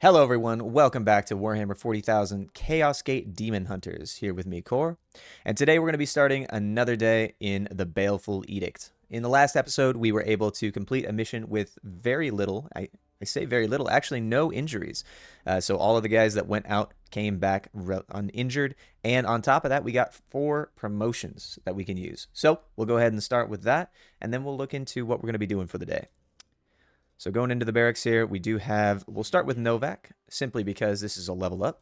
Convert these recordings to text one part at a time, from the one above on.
Hello everyone, welcome back to Warhammer 40,000 Chaos Gate Daemonhunters, here with me, Core. And today we're going to be starting another day in the Baleful Edict. In the last episode, we were able to complete a mission with very little, I say very little, actually no injuries. So all of the guys that went out came back uninjured, and on top of that, we got 4 promotions that we can use. So we'll go ahead and start with that, and then we'll look into what we're going to be doing for the day. So going into the barracks here, we'll start with Novak, simply because this is a level up.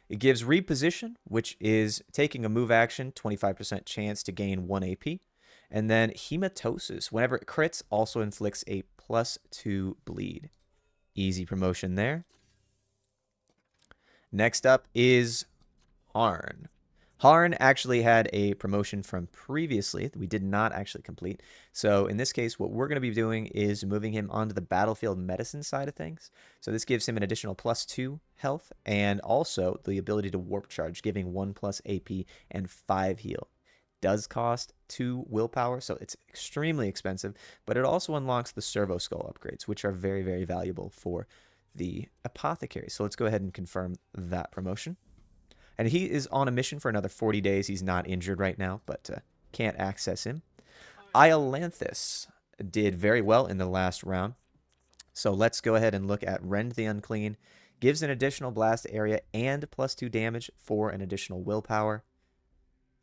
It gives reposition, which is taking a move action, 25% chance to gain 1 AP. And then Hematosis, whenever it crits, also inflicts a +2 bleed. Easy promotion there. Next up is Harn. Harn actually had a promotion from previously that we did not actually complete. So in this case, what we're going to be doing is moving him onto the battlefield medicine side of things. So this gives him an additional +2 health and also the ability to warp charge, giving 1+ AP and 5 heal. Does cost 2 willpower, so it's extremely expensive, but it also unlocks the servo skull upgrades, which are very, very valuable for the apothecary. So let's go ahead and confirm that promotion. And he is on a mission for another 40 days. He's not injured right now, but can't access him. Iolanthus did very well in the last round. So let's go ahead and look at Rend the Unclean. Gives an additional blast area and +2 damage for an additional willpower.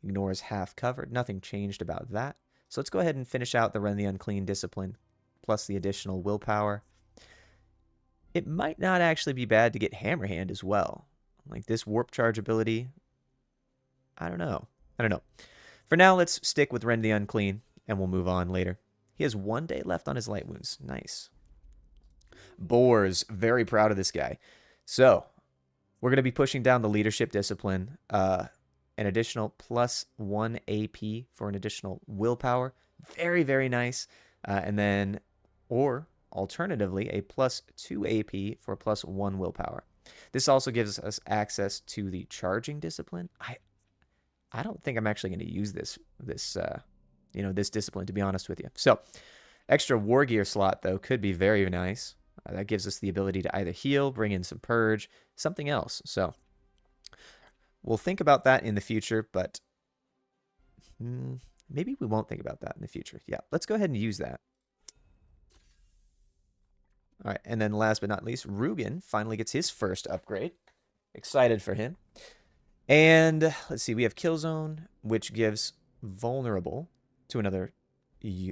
Ignores half covered. Nothing changed about that. So let's go ahead and finish out the Rend the Unclean discipline, plus the additional willpower. It might not actually be bad to get Hammerhand as well. Like this warp charge ability, I don't know. For now, let's stick with Rend the Unclean, and we'll move on later. He has 1 day left on his light wounds. Nice. Boars, very proud of this guy. So, we're going to be pushing down the leadership discipline. An additional +1 AP for an additional willpower. Very, very nice. And then, or alternatively, a +2 AP for +1 willpower. This also gives us access to the charging discipline. I don't think I'm actually going to use this discipline, to be honest with you. So, extra war gear slot though could be very nice. That gives us the ability to either heal, bring in some purge, something else. So, we'll think about that in the future, but maybe we won't think about that in the future. Yeah, let's go ahead and use that. All right, and then last but not least, Rugen finally gets his first upgrade. Excited for him. And let's see, we have Killzone, which gives vulnerable to another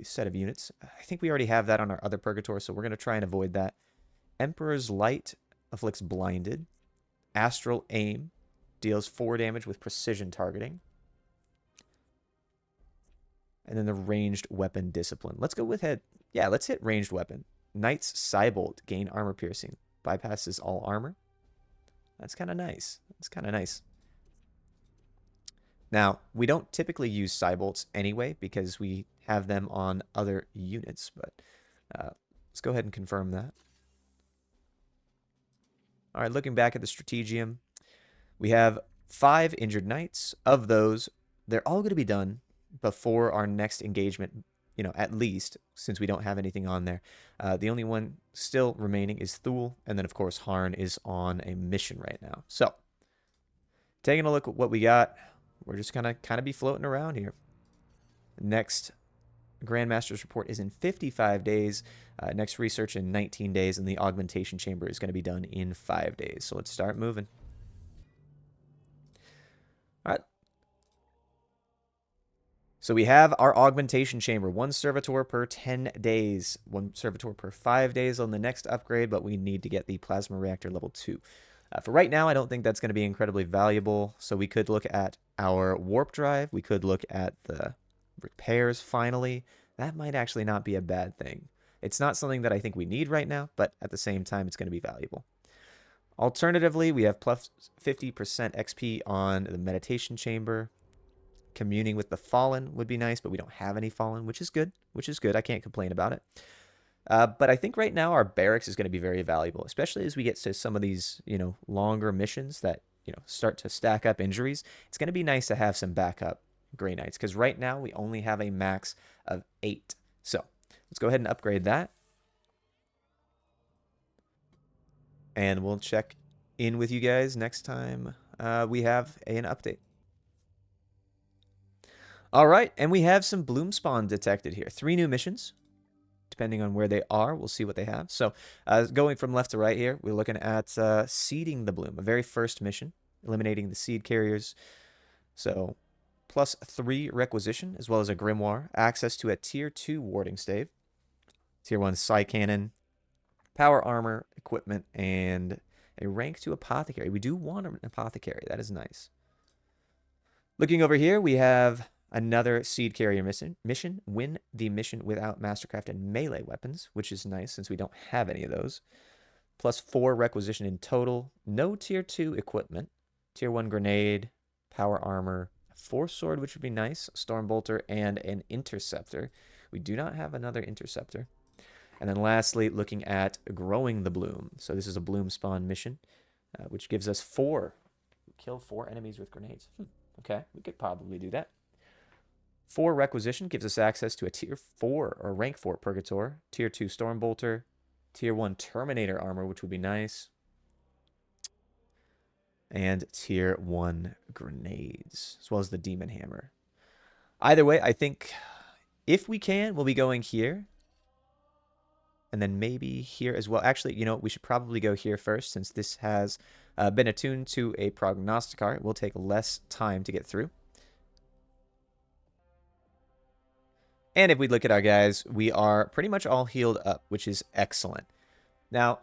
set of units. I think we already have that on our other Purgator, so we're going to try and avoid that. Emperor's Light afflicts blinded. Astral Aim deals 4 damage with precision targeting. And then the ranged weapon discipline. Let's go with head. Yeah, let's hit ranged weapon. Knight's Cybolt, gain armor piercing. Bypasses all armor. That's kind of nice. Now, we don't typically use Cybolts anyway because we have them on other units, but let's go ahead and confirm that. All right, looking back at the Strategium, we have 5 injured knights. Of those, they're all going to be done before our next engagement, at least, since we don't have anything on there. The only one still remaining is Thule, and then, of course, Harn is on a mission right now. So, taking a look at what we got, we're just going to kind of be floating around here. Next Grandmaster's report is in 55 days. Next research in 19 days, and the augmentation chamber is going to be done in 5 days. So, let's start moving. All right. So we have our augmentation chamber, 1 servitor per 10 days, 1 servitor per 5 days on the next upgrade, but we need to get the plasma reactor level 2. For right now, I don't think that's going to be incredibly valuable, so we could look at our warp drive, we could look at the repairs finally. That might actually not be a bad thing. It's not something that I think we need right now, but at the same time, it's going to be valuable. Alternatively, we have plus 50% XP on the meditation chamber. Communing with the Fallen would be nice, but we don't have any Fallen, which is good. I can't complain about it. But I think right now our barracks is going to be very valuable, especially as we get to some of these, longer missions that, start to stack up injuries. It's going to be nice to have some backup Grey Knights, because right now we only have a max of 8. So let's go ahead and upgrade that. And we'll check in with you guys next time we have an update. All right, and we have some bloom spawn detected here. 3 new missions. Depending on where they are, we'll see what they have. So going from left to right here, we're looking at seeding the bloom, a very first mission, eliminating the seed carriers. So +3 requisition, as well as a grimoire, access to a tier 2 warding stave, tier 1 psi cannon, power armor, equipment, and a rank 2 apothecary. We do want an apothecary. That is nice. Looking over here, we have another seed carrier mission. Win the mission without mastercrafted melee weapons, which is nice since we don't have any of those. +4 requisition in total. No tier 2 equipment. Tier 1 grenade, power armor, force sword, which would be nice, storm bolter, and an interceptor. We do not have another interceptor. And then lastly, looking at growing the bloom. So this is a bloom spawn mission, which gives us 4. Kill 4 enemies with grenades. Okay, we could probably do that. 4 requisition gives us access to a tier 4 or rank 4 purgator, tier 2 storm bolter, tier 1 terminator armor, which would be nice, and tier 1 grenades, as well as the demon hammer. Either way, I think if we can, we'll be going here. And then maybe here as well. Actually, you know, we should probably go here first since this has been attuned to a prognosticar. It will take less time to get through. And if we look at our guys, we are pretty much all healed up, which is excellent. Now,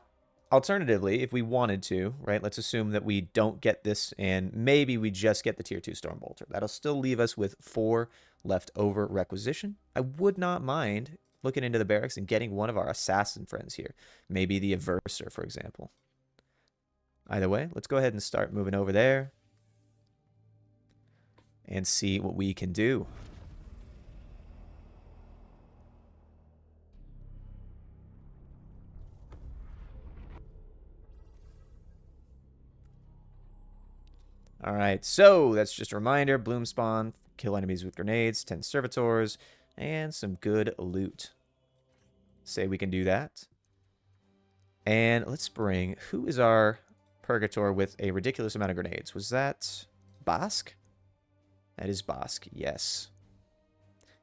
alternatively, if we wanted to, right, let's assume that we don't get this and maybe we just get the tier 2 storm bolter. That'll still leave us with 4 left over requisition. I would not mind looking into the barracks and getting one of our assassin friends here. Maybe the Averser, for example. Either way, let's go ahead and start moving over there and see what we can do. All right, so that's just a reminder. Bloom spawn, kill enemies with grenades, 10 servitors, and some good loot. Say we can do that. And let's bring, who is our purgator with a ridiculous amount of grenades? Was that Bosk? That is Bosk, yes.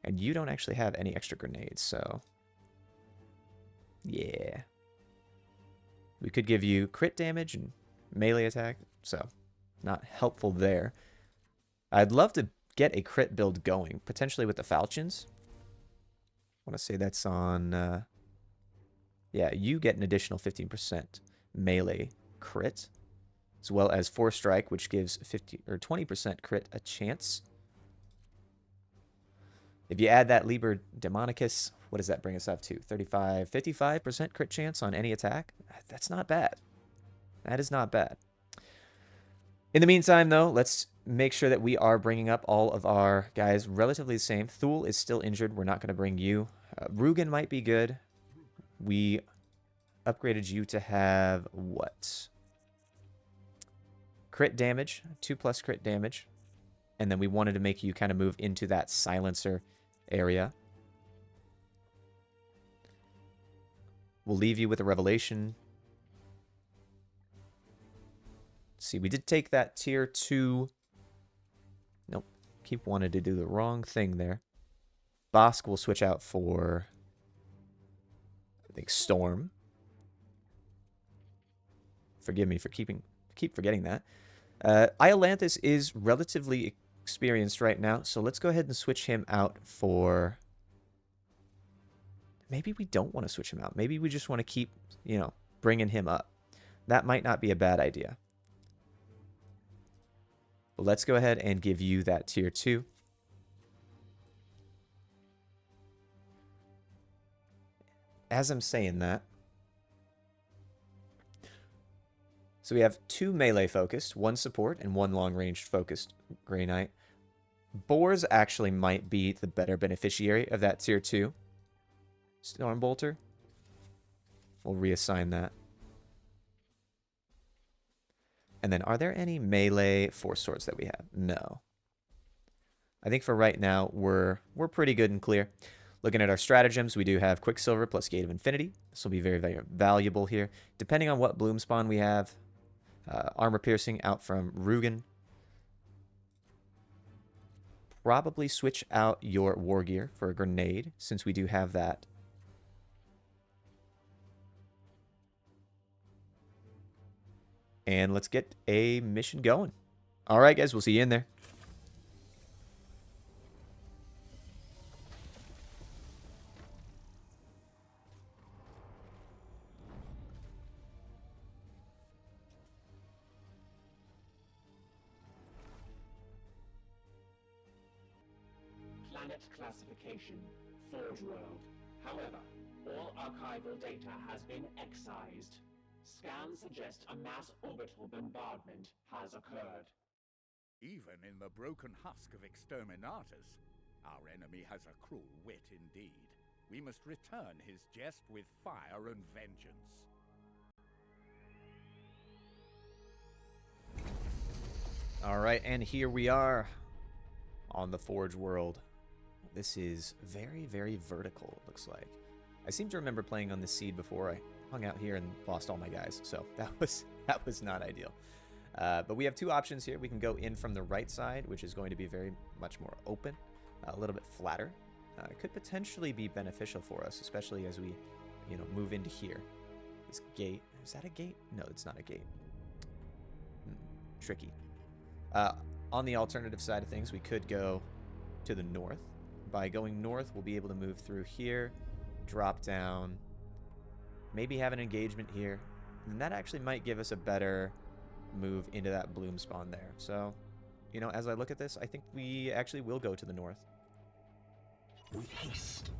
And you don't actually have any extra grenades, so yeah. We could give you crit damage and melee attack, so not helpful there. I'd love to get a crit build going, potentially with the falchions. I want to say that's on... yeah, you get an additional 15% melee crit, as well as Force Strike, which gives 50 or 20% crit a chance. If you add that Liber Demonicus, what does that bring us up to? 35, 55% crit chance on any attack? That's not bad. That is not bad. In the meantime, though, let's make sure that we are bringing up all of our guys relatively the same. Thule is still injured. We're not going to bring you. Rugen might be good. We upgraded you to have what? Crit damage, 2+ crit damage. And then we wanted to make you kind of move into that silencer area. We'll leave you with a revelation. See, we did take that tier 2. Nope. Keep wanting to do the wrong thing there. Bosk will switch out for, I think, Storm. Forgive me for keep forgetting that. Iolanthus is relatively experienced right now, so let's go ahead and switch him out for... Maybe we don't want to switch him out. Maybe we just want to keep, you know, bringing him up. That might not be a bad idea. But let's go ahead and give you that tier 2. As I'm saying that, so we have 2 melee focused, 1 support, and 1 long-range focused Grey Knight. Boars actually might be the better beneficiary of that tier 2. Storm Bolter. We'll reassign that. And then, are there any melee force swords that we have? No. I think for right now, we're pretty good and clear. Looking at our stratagems, we do have Quicksilver plus Gate of Infinity. This will be very, very valuable here. Depending on what bloom spawn we have, armor piercing out from Rugen. Probably switch out your war gear for a grenade, since we do have that. And let's get a mission going. All right, guys, we'll see you in there. Planet classification, Forge World. However, all archival data has been excised. Scans suggest a mass orbital bombardment has occurred. Even in the broken husk of Exterminators, our enemy has a cruel wit indeed. We must return his jest with fire and vengeance. All right, and here we are on the Forge World. This is very, very vertical, it looks like. I seem to remember playing on this seed before. I hung out here and lost all my guys, so that was not ideal. But we have two options here. We can go in from the right side, which is going to be very much more open, a little bit flatter. It could potentially be beneficial for us, especially as we, move into here. This gate, is that a gate? No, it's not a gate. Tricky. On the alternative side of things, we could go to the north. By going north, we'll be able to move through here, drop down, maybe have an engagement here. And that actually might give us a better move into that bloom spawn there. So, as I look at this, I think we actually will go to the north. We haste.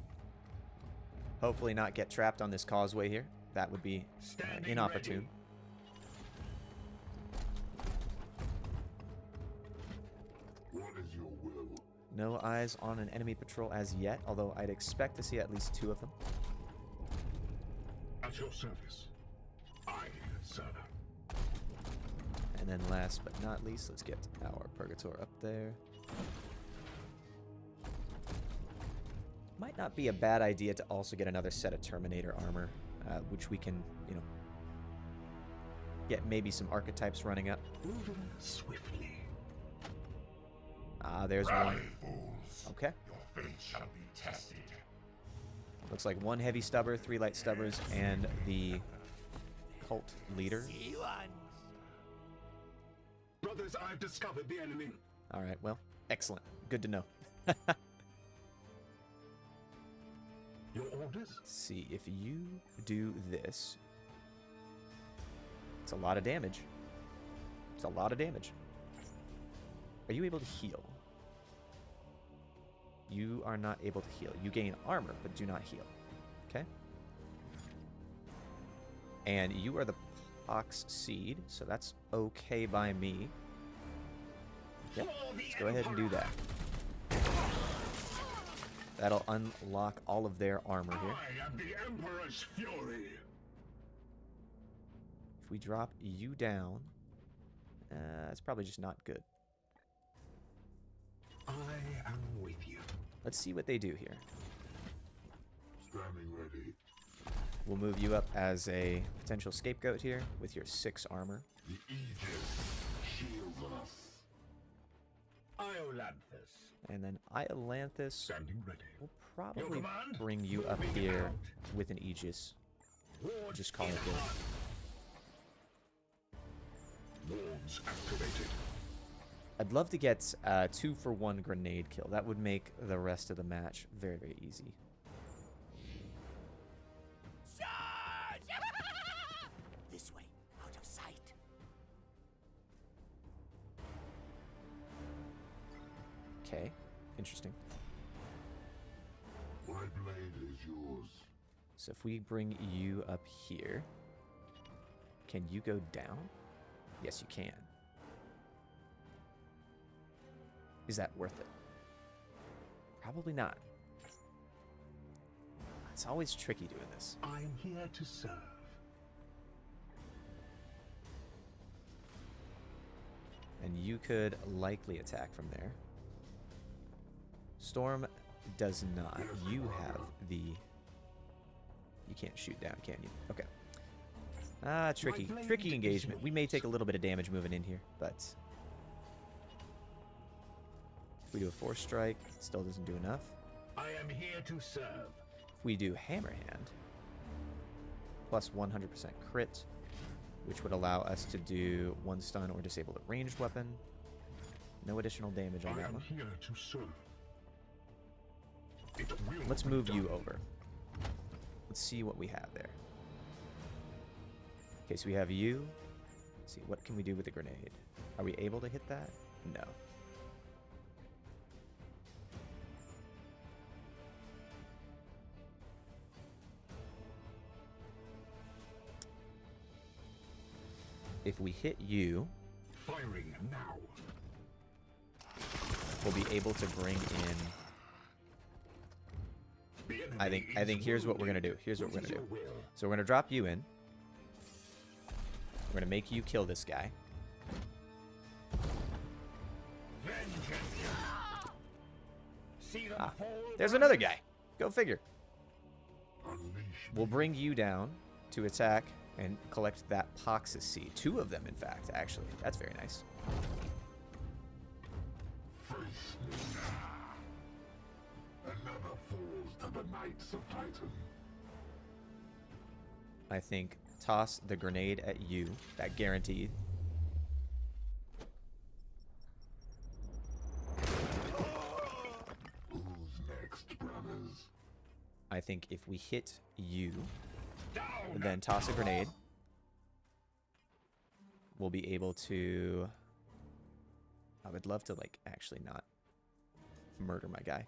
Hopefully not get trapped on this causeway here. That would be inopportune. What is your will? No eyes on an enemy patrol as yet, although I'd expect to see at least 2 of them. At your service. Aye, sir. And then last but not least, let's get our Purgator up there. Might not be a bad idea to also get another set of Terminator armor, which we can, get maybe some archetypes running up. Moving swiftly. Ah, there's one. Fools. Okay. Your fate shall be tested. Looks like 1 heavy stubber, 3 light stubbers, and the cult leader. Brothers, I've discovered the enemy. All right, well, excellent. Good to know. Your orders? Let's see, if you do this, it's a lot of damage. It's a lot of damage. Are you able to heal? You are not able to heal. You gain armor, but do not heal. Okay? And you are the Pox Seed, so that's okay by me. Yep, let's go ahead and do that. That'll unlock all of their armor here. I am the Emperor's fury. If we drop you down, it's probably just not good. I am with you. Let's see what they do here. Standing ready. We'll move you up as a potential scapegoat here with your 6 armor. The Aegis shields us. Iolanthus. And then Iolanthus Standing ready. will probably Your command? bring you up Moving here out. with an Aegis. Wards Just call in it good. hand. Wards activated. I'd love to get 2 for 1 grenade kill. That would make the rest of the match very, very easy. This way, out of sight. Okay, interesting. My blade is yours. So if we bring you up here, can you go down? Yes, you can. Is that worth it? Probably not. It's always tricky doing this. I am here to serve. And you could likely attack from there. Storm does not. You have the... You can't shoot down, can you? Okay. Ah, tricky engagement. We may take a little bit of damage moving in here, but... If we do a force strike, it still doesn't do enough. I am here to serve. If we do hammer hand, plus 100% crit, which would allow us to do 1 stun or disable a ranged weapon. No additional damage on that one. Here to serve. Let's move you over. Let's see what we have there. Okay, so we have you. Let's see, what can we do with the grenade? Are we able to hit that? No. If we hit you, Firing now. we'll be able to bring in... I think here's what we're gonna do. Here's what we're gonna do. So we're gonna drop you in. We're gonna make you kill this guy. Ah, there's another guy. Go figure. We'll bring you down to attack and collect that Poxus seed. 2 of them, in fact, actually. That's very nice. Another falls to the Knights of Titan. I think toss the grenade at you. That guaranteed. Who's next, brothers? I think if we hit you, and then toss a grenade, we'll be able to... I would love to, like, actually not murder my guy.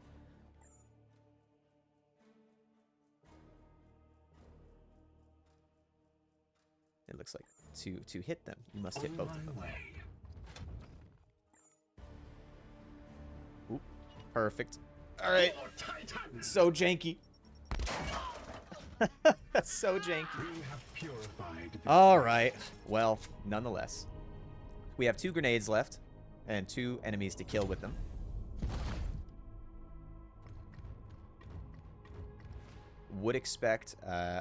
It looks like to hit them, you must hit both of them. Oop, perfect. All right. So janky. That's so janky. All right. Well, nonetheless, we have 2 grenades left and 2 enemies to kill with them. Would expect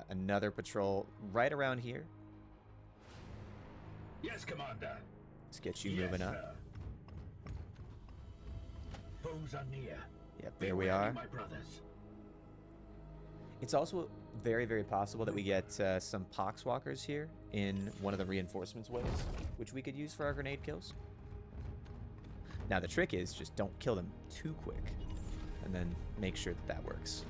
another patrol right around here. Yes, Commander. Let's get you moving up. Foes are near. Yep, there we are. My brothers. It's also very, very possible that we get some Poxwalkers here in one of the reinforcements waves, which we could use for our grenade kills. Now, the trick is just don't kill them too quick, and then make sure that that works.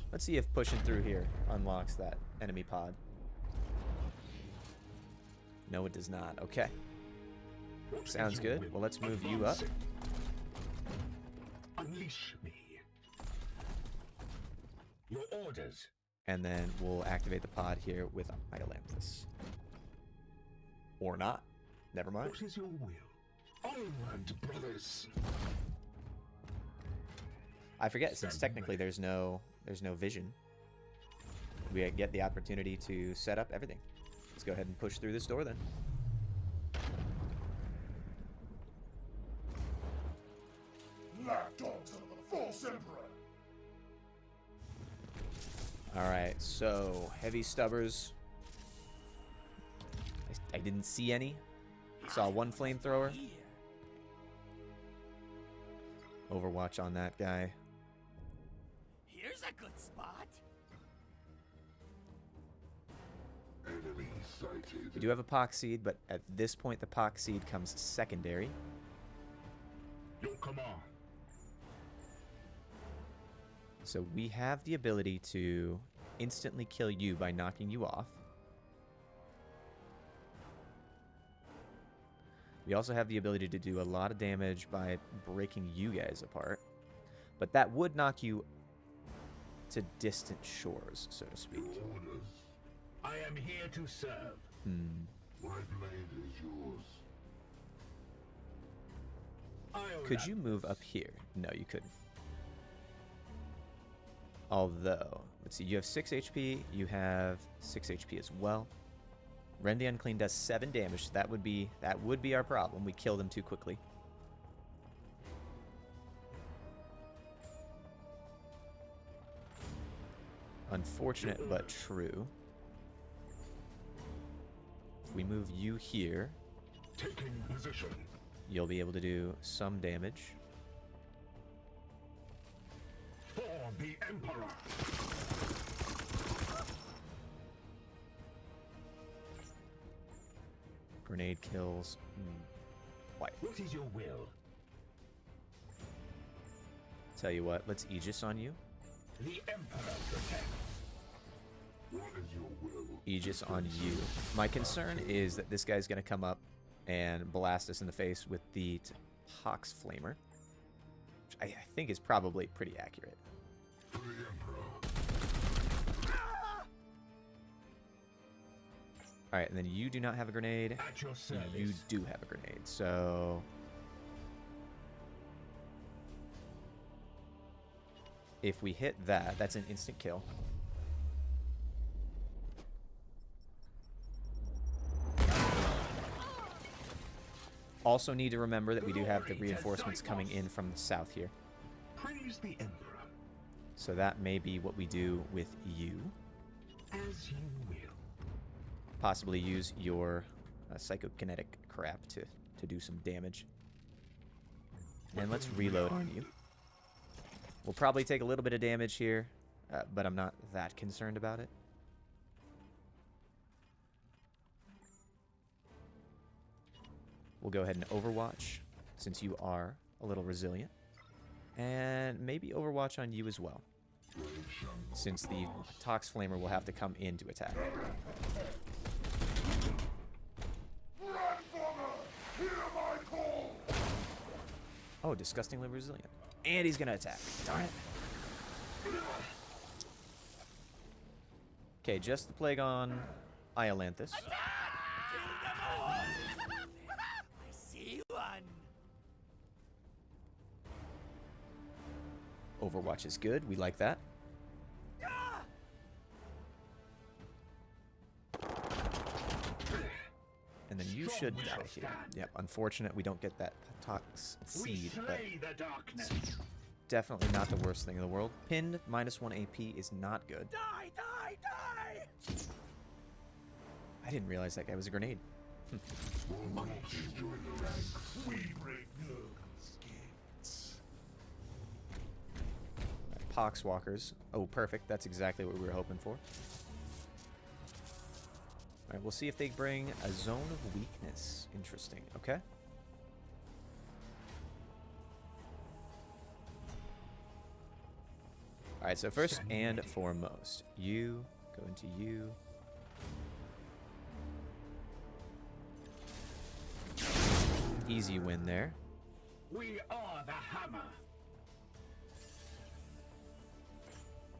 Let's see if pushing through here unlocks that enemy pod. No, it does not. Okay. Sounds good. Well, let's move you up. Unleash me. Your orders. And then we'll activate the pod here with Idolanthus. Or not. Never mind. What is your will? Onward, brothers. I forget, since technically there's no vision, we get the opportunity to set up everything. Let's go ahead and push through this door then. Lapdogs of the false emperor. Alright, so heavy stubbers. I didn't see any. Saw 1 flamethrower. Overwatch on that guy. Here's a good spot. Enemy sighted. We do have a Pox Seed, but at this point the Pox Seed comes secondary. Your command. So we have the ability to instantly kill you by knocking you off. We also have the ability to do a lot of damage by breaking you guys apart. But that would knock you to distant shores, so to speak. Orders. I am here to serve. My blade is yours. Could you move up here? No, you couldn't. Although, let's see, you have 6 HP, you have 6 HP as well. Rend the Unclean does 7 damage. So that would be our problem. We killed him too quickly. Unfortunate, but true. If we move you here, Taking position. you'll be able to do some damage. For the Emperor. Grenade kills. White. What is your will? Tell you what, let's Aegis on you. The Emperor protects. What is your will? Aegis on you. My concern is that this guy's going to come up and blast us in the face with the Pox Flamer, which I think is probably pretty accurate. For the Emperor. All right, and then you do not have a grenade. At your service. You do have a grenade, so if we hit that, that's an instant kill. Also need to remember that we do have the reinforcements coming in from the south here. Praise the Emperor. So that may be what we do with you. As you will. Possibly use your psychokinetic crap to do some damage. And let's reload on you. We'll probably take a little bit of damage here, but I'm not that concerned about it. We'll go ahead and Overwatch, since you are a little resilient. And maybe Overwatch on you as well, since the Tox Flamer will have to come in to attack. Oh, disgustingly resilient. And he's going to attack. Darn it. Okay, just the Plague on Iolanthus. I see one. Overwatch is good. We like that. And then you should die here. Yep, unfortunate we don't get that Tox Seed, but the darkness. definitely not the worst thing in the world. Pinned, -1 AP is not good. Die, die, die! I didn't realize that guy was a grenade. We break no Skins. Poxwalkers. Oh, perfect. That's exactly what we were hoping for. Alright, we'll see if they bring a zone of weakness. Interesting. Okay. Alright, so first and foremost, you go into you. Easy win there. We are the hammer.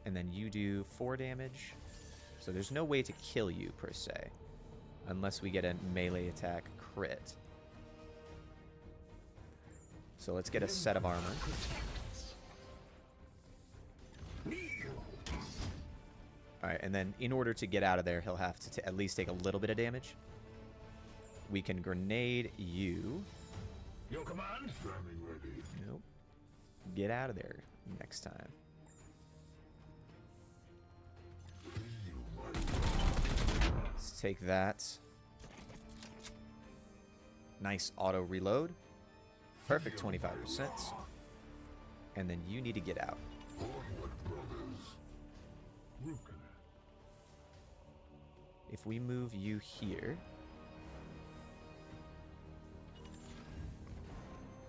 And then you do 4 damage. So there's no way to kill you, per se. Unless we get a melee attack crit. So let's get a set of armor. Alright, and then in order to get out of there, he'll have to at least take a little bit of damage. We can grenade you. Your command? Standing ready. Nope. Get out of there next time. Let's take that. Nice auto reload. Perfect 25%. And then you need to get out. If we move you here,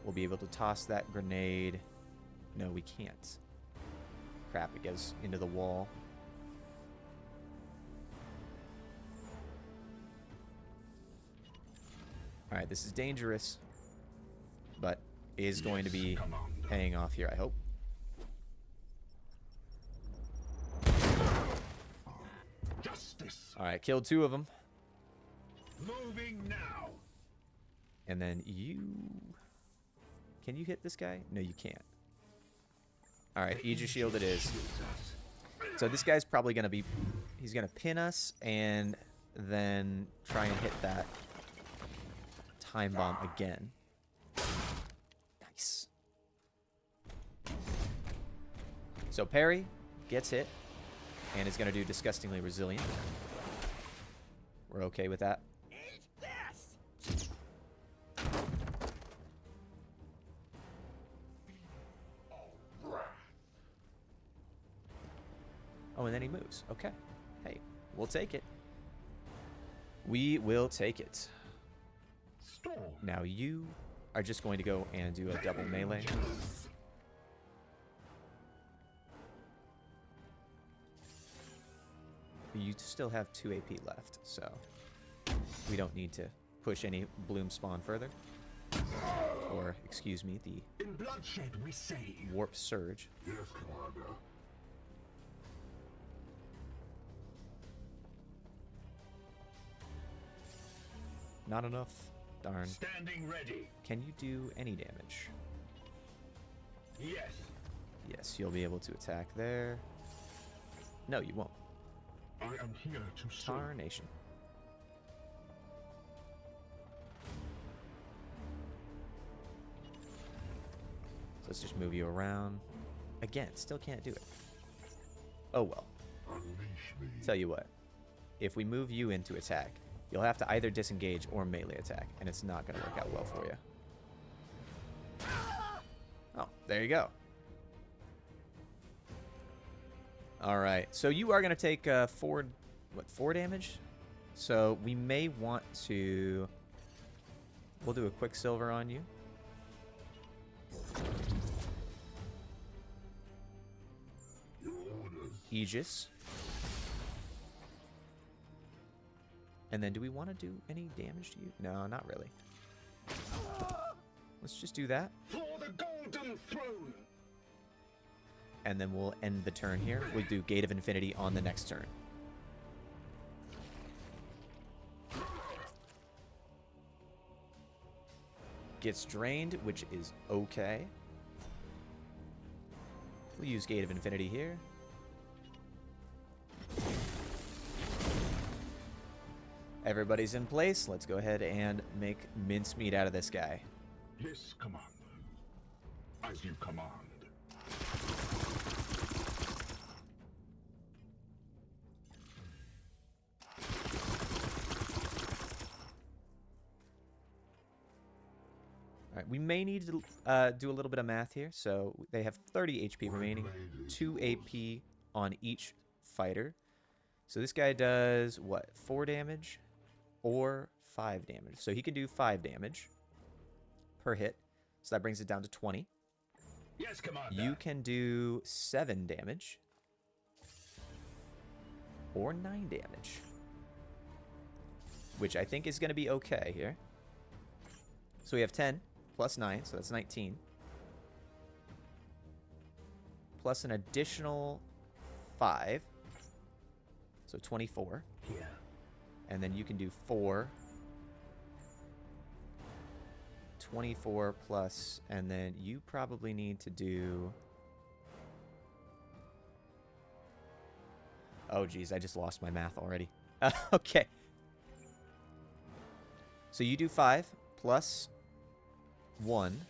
we'll be able to toss that grenade. No, we can't. Crap, it goes into the wall. Alright, this is dangerous, but is going to be paying off here, I hope. Justice. Alright, killed 2 of them. Moving now. And then you... Can you hit this guy? No, you can't. Alright, Aegis Shield it is. So this guy's probably going to be... He's going to pin us, and then try and hit that time bomb again. Nice. So parry gets hit and is going to do disgustingly resilient. We're okay with that. Eat this! Oh, and then he moves. Okay. Hey, we'll take it. We will take it. Storm. Now you are just going to go and do a double melee. You still have 2 AP left, so we don't need to push any bloom spawn further. Or, excuse me, the In bloodshed we save. warp surge. Yes, Commander. Not enough. Darn. Standing ready. Can you do any damage? Yes. Yes, you'll be able to attack there. No, you won't. I am here to serve. Tarnation. So let's just move you around. Again, still can't do it. Oh well. Unleash me. Tell you what. If we move you into attack, you'll have to either disengage or melee attack, and it's not going to work out well for you. Oh, there you go. Alright, so you are going to take 4 damage? So we may want to... We'll do a Quicksilver on you. Your orders. Aegis. And then do we want to do any damage to you? No, not really. Let's just do that. For the golden throne. And then we'll end the turn here. We'll do Gate of Infinity on the next turn. Gets drained, which is okay. We'll use Gate of Infinity here. Everybody's in place. Let's go ahead and make mincemeat out of this guy. Yes, Commander. As you command. All right, we may need to do a little bit of math here. So they have 30 HP remaining, 2 AP on each fighter. So this guy does, what, 4 damage or 5 damage? So he can do 5 damage per hit. So that brings it down to 20. Yes, Commander. You can do 7 damage or 9 damage, which I think is going to be okay here. So we have 10 plus 9, so that's 19. Plus an additional 5, so 24. Here. And then you can do 4. 24 plus, and then you probably need to do... Oh, geez, I just lost my math already. Okay. So you do 5 plus 1.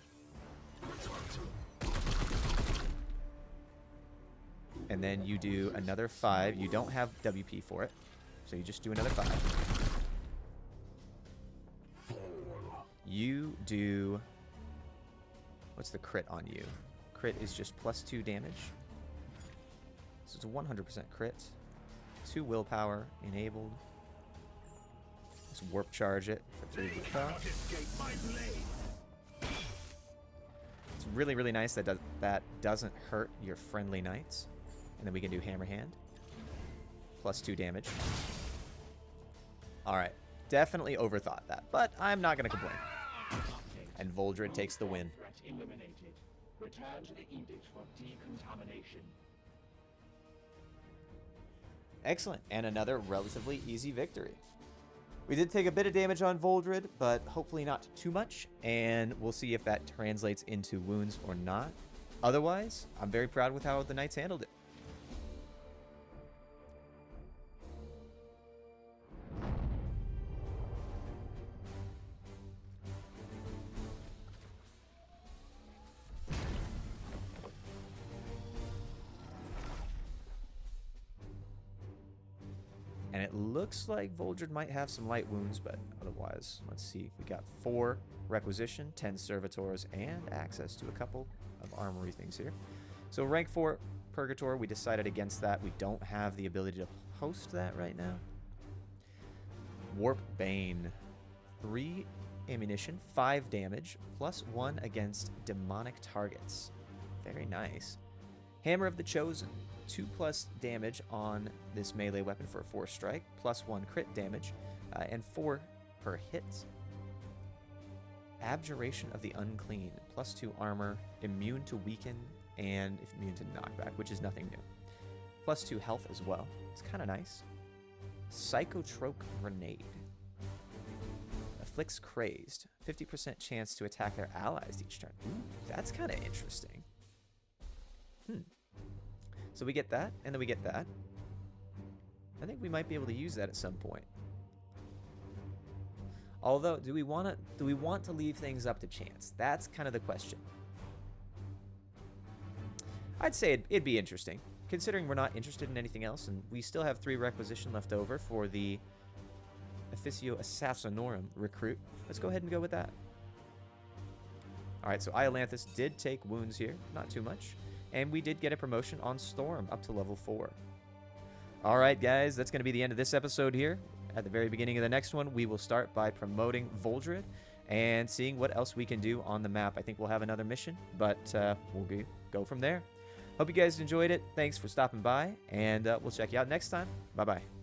And then you do another 5. You don't have WP for it, so you just do another 5. You do... What's the crit on you? Crit is just plus 2 damage. So it's a 100% crit. 2 willpower enabled. Let's warp charge it for 3 willpower. It's really, really nice that that doesn't hurt your friendly knights. And then we can do hammer hand. Plus 2 damage. Alright. Definitely overthought that, but I'm not going to complain. And Voldred takes the win. Threat eliminated. Return to the Edict for decontamination. Excellent, and another relatively easy victory. We did take a bit of damage on Voldred, but hopefully not too much, and we'll see if that translates into wounds or not. Otherwise, I'm very proud with how the Knights handled it. And it looks like Voldred might have some light wounds, but otherwise, let's see. We got 4 requisition, 10 servitors, and access to a couple of armory things here. So rank 4 Purgator, we decided against that. We don't have the ability to host that right now. Warp Bane. 3 ammunition, 5 damage, +1 against demonic targets. Very nice. Hammer of the Chosen. 2+ damage on this melee weapon for a 4 strike, +1 crit damage, and 4 per hit. Abjuration of the Unclean. +2 armor, immune to weaken, and immune to knockback, which is nothing new. +2 health as well. It's kind of nice. Psychotrope Grenade. Afflicts Crazed. 50% chance to attack their allies each turn. Ooh, that's kind of interesting. So we get that, and then we get that. I think we might be able to use that at some point. Although, do we want to leave things up to chance? That's kind of the question. I'd say it'd be interesting, considering we're not interested in anything else, and we still have 3 requisition left over for the Officio Assassinorum recruit. Let's go ahead and go with that. Alright, so Iolanthus did take wounds here, not too much. And we did get a promotion on Storm up to level 4. Alright guys, that's going to be the end of this episode here. At the very beginning of the next one, we will start by promoting Voldred and seeing what else we can do on the map. I think we'll have another mission, but we'll go from there. Hope you guys enjoyed it. Thanks for stopping by, and we'll check you out next time. Bye-bye.